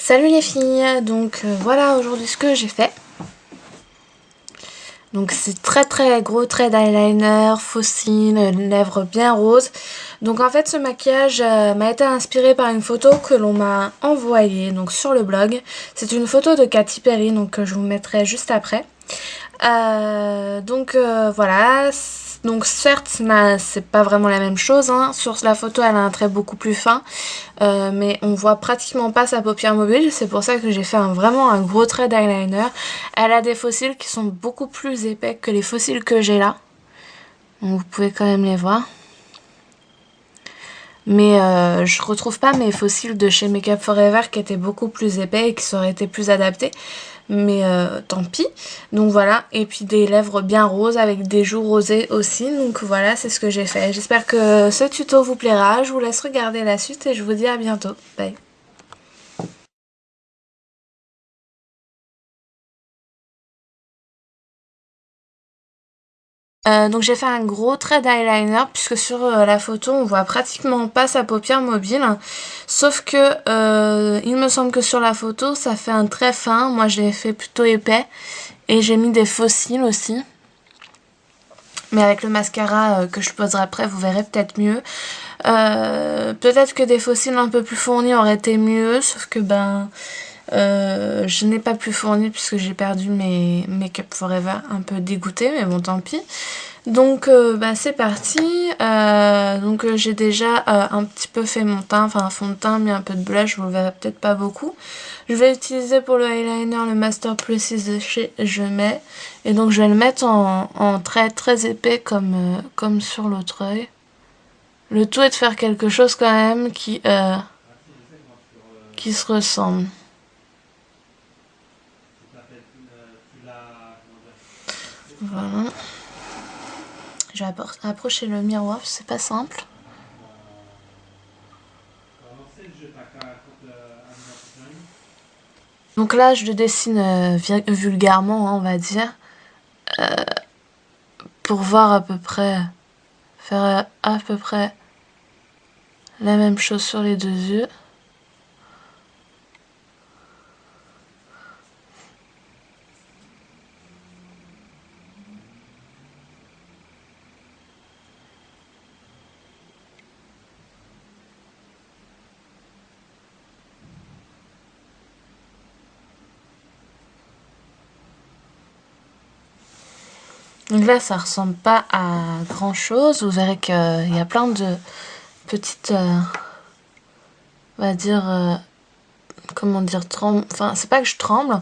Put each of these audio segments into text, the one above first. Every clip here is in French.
Salut les filles, donc voilà aujourd'hui ce que j'ai fait. Donc c'est très gros trait d'eyeliner, faux cils, lèvres bien roses. Donc en fait ce maquillage m'a été inspiré par une photo que l'on m'a envoyée donc sur le blog. C'est une photo de Katy Perry donc je vous mettrai juste après. Voilà, donc certes c'est pas vraiment la même chose, hein. Sur la photo elle a un trait beaucoup plus fin, mais on voit pratiquement pas sa paupière mobile, c'est pour ça que j'ai fait vraiment un gros trait d'eyeliner. Elle a des faux cils qui sont beaucoup plus épais que les faux cils que j'ai là, donc vous pouvez quand même les voir. Mais je retrouve pas mes faux cils de chez Make Up Forever qui étaient beaucoup plus épais et qui auraient été plus adaptés. Mais tant pis. Donc voilà, et puis des lèvres bien roses avec des joues rosées aussi. Donc voilà, c'est ce que j'ai fait. J'espère que ce tuto vous plaira. Je vous laisse regarder la suite et je vous dis à bientôt. Bye. Donc j'ai fait un gros trait d'eyeliner puisque sur la photo on voit pratiquement pas sa paupière mobile, sauf que il me semble que sur la photo ça fait un trait fin, moi je l'ai fait plutôt épais et j'ai mis des faux cils aussi, mais avec le mascara que je poserai après vous verrez peut-être mieux. Peut-être que des faux cils un peu plus fournis auraient été mieux, sauf que je n'ai pas plus fourni puisque j'ai perdu mes Make Up Forever, un peu dégoûtée, mais bon tant pis. Donc c'est parti. J'ai déjà un petit peu fait mon teint, enfin un fond de teint, mis un peu de blush, vous le verrez peut-être pas beaucoup. Je vais utiliser pour le eyeliner le Master Precious de chez Je Mets. Et donc je vais le mettre en trait très épais comme sur l'autre œil. Le tout est de faire quelque chose quand même qui se ressemble. Voilà. Je vais approcher le miroir, c'est pas simple. Donc là, je le dessine vulgairement, hein, on va dire, pour voir à peu près, faire à peu près la même chose sur les deux yeux. Donc là, ça ressemble pas à grand chose. Vous verrez qu'il y a plein de petites, on va dire, comment dire, enfin, c'est pas que je tremble,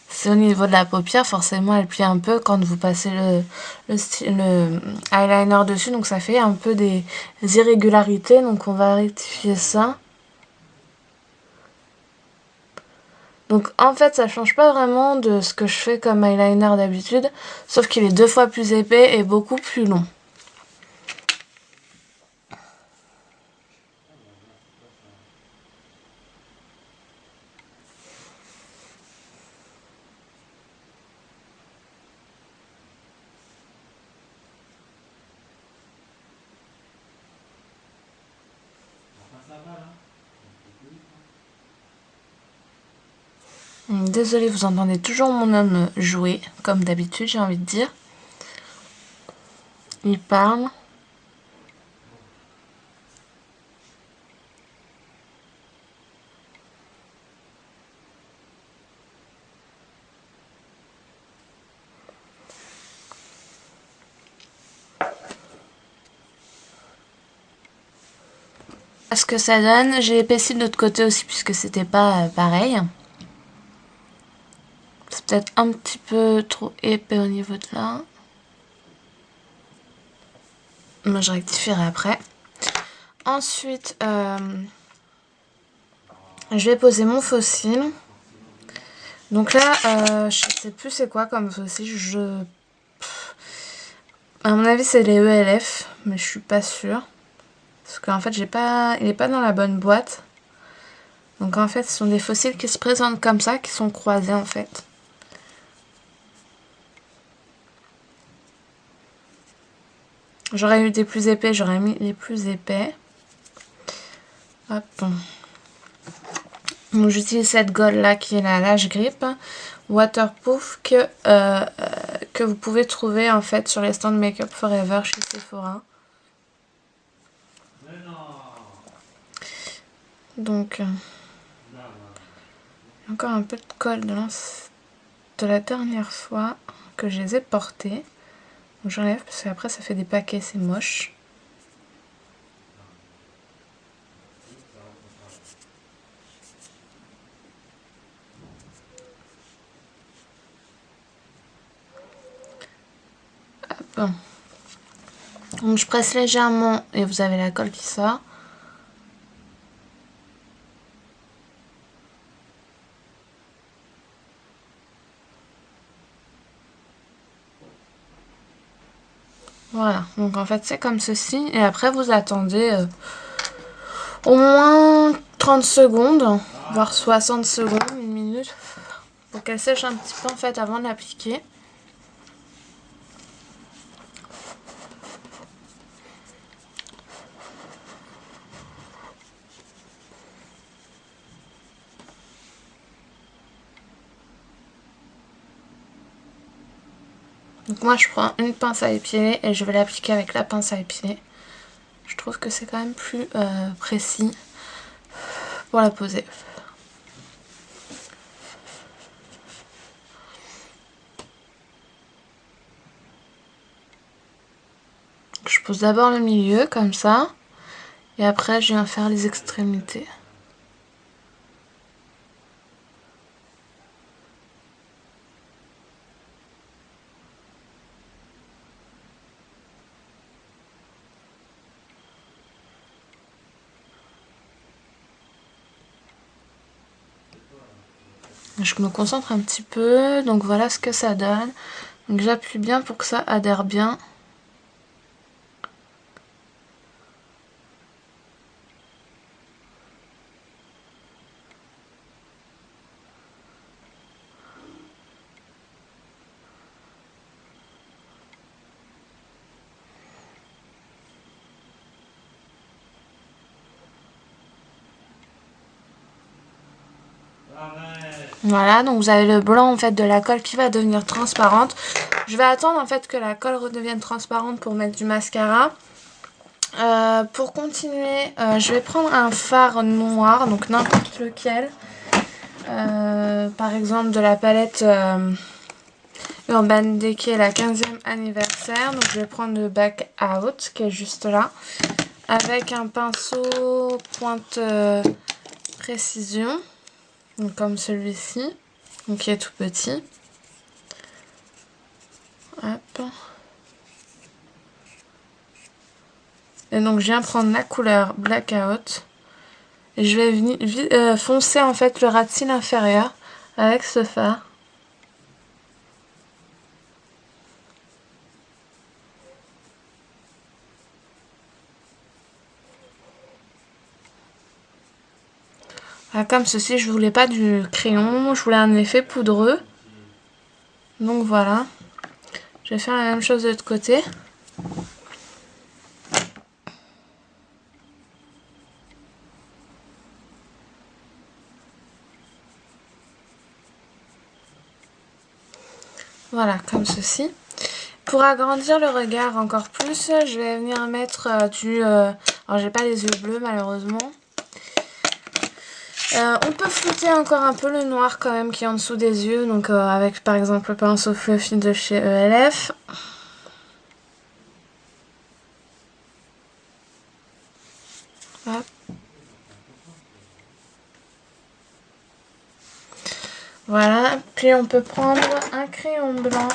c'est au niveau de la paupière, forcément, elle plie un peu quand vous passez le eyeliner dessus, donc ça fait un peu des irrégularités, donc on va rectifier ça. Donc en fait ça change pas vraiment de ce que je fais comme eyeliner d'habitude, sauf qu'il est 2 fois plus épais et beaucoup plus long. Désolée, vous entendez toujours mon homme jouer, comme d'habitude j'ai envie de dire. Il parle. Ce que ça donne, j'ai épaissi de l'autre côté aussi puisque c'était pas pareil. C'est peut-être un petit peu trop épais au niveau de là. Moi je rectifierai après. Ensuite, je vais poser mon faux cil. Donc là, je sais plus c'est quoi comme faux cil. À mon avis c'est les ELF, mais je suis pas sûre. Parce qu'en fait il est pas dans la bonne boîte. Donc en fait ce sont des faux cils qui se présentent comme ça, qui sont croisés en fait. J'aurais eu des plus épais, j'aurais mis les plus épais. Hop. Donc j'utilise cette gold là qui est la Lash Grip waterproof que vous pouvez trouver en fait sur les stands Make Up Forever chez Sephora. Donc encore un peu de colle de la dernière fois que je les ai portés. Donc j'enlève parce qu'après ça fait des paquets, c'est moche. Hop. Donc je presse légèrement et vous avez la colle qui sort. Voilà, donc en fait c'est comme ceci et après vous attendez au moins 30 secondes, voire 60 secondes, une minute, pour qu'elle sèche un petit peu en fait avant de l'appliquer. Donc moi je prends une pince à épiler et je vais l'appliquer avec la pince à épiler. Je trouve que c'est quand même plus précis pour la poser. Je pose d'abord le milieu comme ça et après je viens faire les extrémités. Je me concentre un petit peu, donc voilà ce que ça donne. Donc j'appuie bien pour que ça adhère bien. Voilà, donc vous avez le blanc en fait de la colle qui va devenir transparente. Je vais attendre en fait que la colle redevienne transparente pour mettre du mascara. Pour continuer, je vais prendre un fard noir, donc n'importe lequel. Par exemple de la palette Urban Decay, la 15e anniversaire. Donc je vais prendre le Back Out qui est juste là. Avec un pinceau pointe précision. Donc comme celui-ci, donc qui est tout petit. Hop. Et donc je viens prendre la couleur Blackout. Et je vais venir foncer en fait le ras de cils inférieur avec ce fard. Voilà, comme ceci, je voulais pas du crayon, je voulais un effet poudreux. Donc voilà. Je vais faire la même chose de l'autre côté. Voilà, comme ceci. Pour agrandir le regard encore plus, je vais venir mettre alors j'ai pas les yeux bleus malheureusement. On peut flouter encore un peu le noir quand même qui est en dessous des yeux. Donc avec par exemple le pinceau Fluffy de chez ELF. Hop. Voilà, puis on peut prendre un crayon blanc.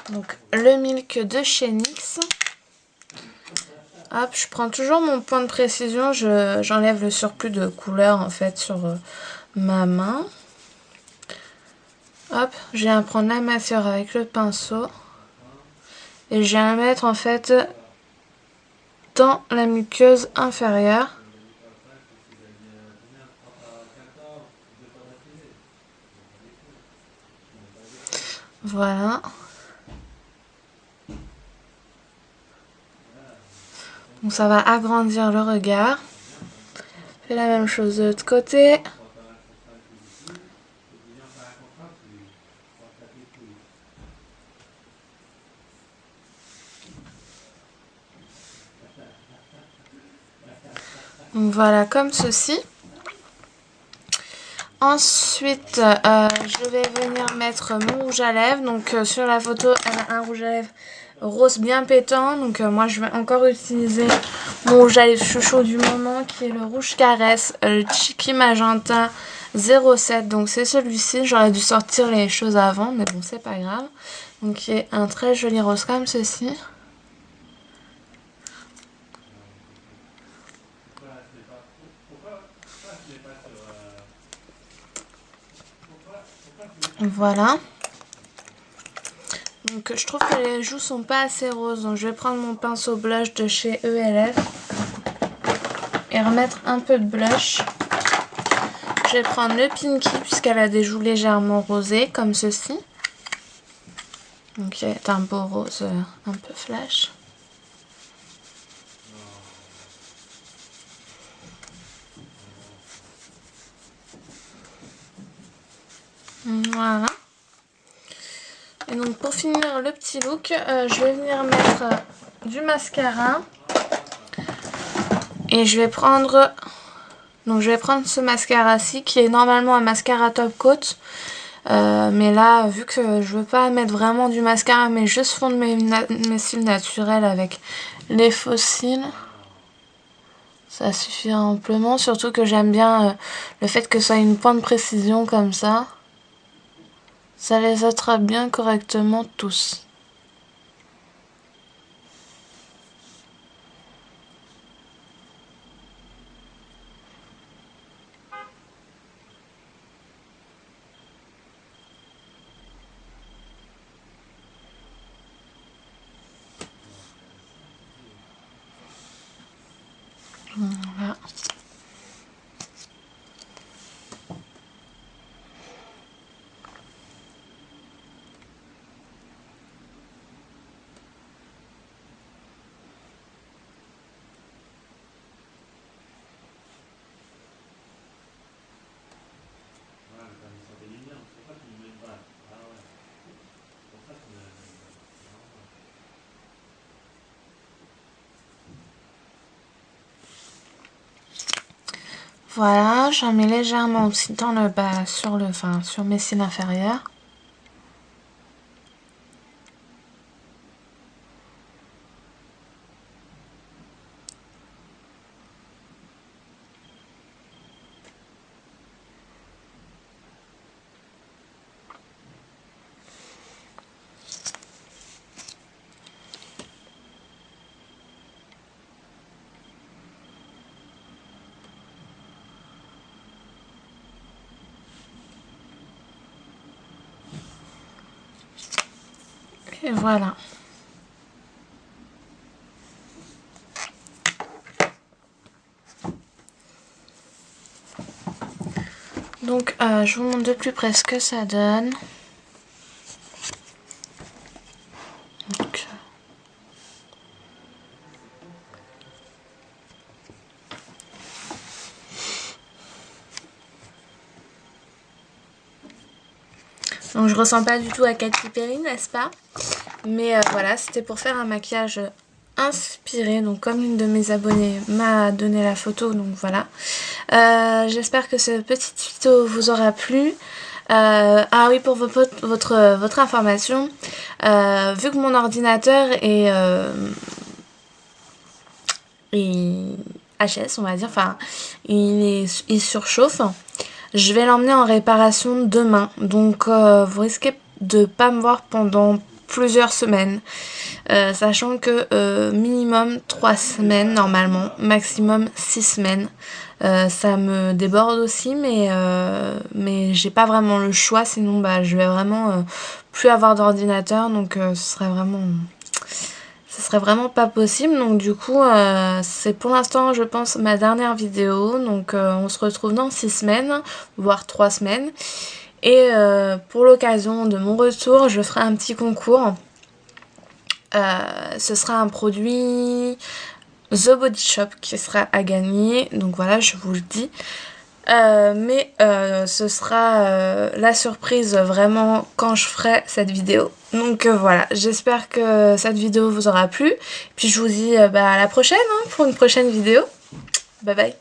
Donc le Milk de chez NYX. Hop, je prends toujours mon point de précision, j'enlève le surplus de couleur en fait sur ma main. Hop, je viens prendre la matière avec le pinceau. Et je viens la mettre en fait dans la muqueuse inférieure. Voilà. Donc ça va agrandir le regard. Je fais la même chose de l'autre côté. Donc voilà, comme ceci. Ensuite, je vais venir mettre mon rouge à lèvres. Donc sur la photo, elle a un rouge à lèvres rose bien pétant. Donc moi, je vais encore utiliser mon rouge à lèvres chouchou du moment, qui est le rouge caresse, le Cheeky Magenta 07. Donc c'est celui-ci. J'aurais dû sortir les choses avant, mais bon, c'est pas grave. Donc qui est un très joli rose comme ceci. Voilà. Donc je trouve que les joues sont pas assez roses. Donc je vais prendre mon pinceau blush de chez ELF et remettre un peu de blush. Je vais prendre le Pinky puisqu'elle a des joues légèrement rosées comme ceci. Donc c'est un beau rose un peu flash. Voilà. Et donc pour finir le petit look, je vais venir mettre du mascara. Et je vais prendre... Donc je vais prendre ce mascara-ci qui est normalement un mascara top coat. Mais là, vu que je veux pas mettre vraiment du mascara, mais juste fondre mes cils naturels avec les faux cils, ça suffira amplement. Surtout que j'aime bien le fait que ce soit une pointe de précision comme ça. Ça les attrape bien correctement tous. Voilà. Voilà, j'en mets légèrement aussi dans le bas, sur mes cils inférieurs. Et voilà. Donc je vous montre de plus près ce que ça donne. Donc je ressens pas du tout à Katy Perry, n'est-ce pas? Mais voilà, c'était pour faire un maquillage inspiré. Donc comme une de mes abonnées m'a donné la photo, donc voilà. J'espère que ce petit tuto vous aura plu. Ah oui, pour votre information, vu que mon ordinateur est HS, on va dire, enfin il surchauffe. Je vais l'emmener en réparation demain, donc vous risquez de pas me voir pendant plusieurs semaines, sachant que minimum 3 semaines normalement, maximum 6 semaines. Ça me déborde aussi, mais j'ai pas vraiment le choix, sinon bah, je vais vraiment plus avoir d'ordinateur, donc ce serait vraiment pas possible. Donc du coup c'est pour l'instant je pense ma dernière vidéo. Donc on se retrouve dans 6 semaines, voire 3 semaines. Et pour l'occasion de mon retour, je ferai un petit concours. Ce sera un produit The Body Shop qui sera à gagner. Donc voilà, je vous le dis. Mais ce sera la surprise vraiment quand je ferai cette vidéo. Donc voilà, j'espère que cette vidéo vous aura plu. Puis je vous dis à la prochaine pour une prochaine vidéo. Bye bye.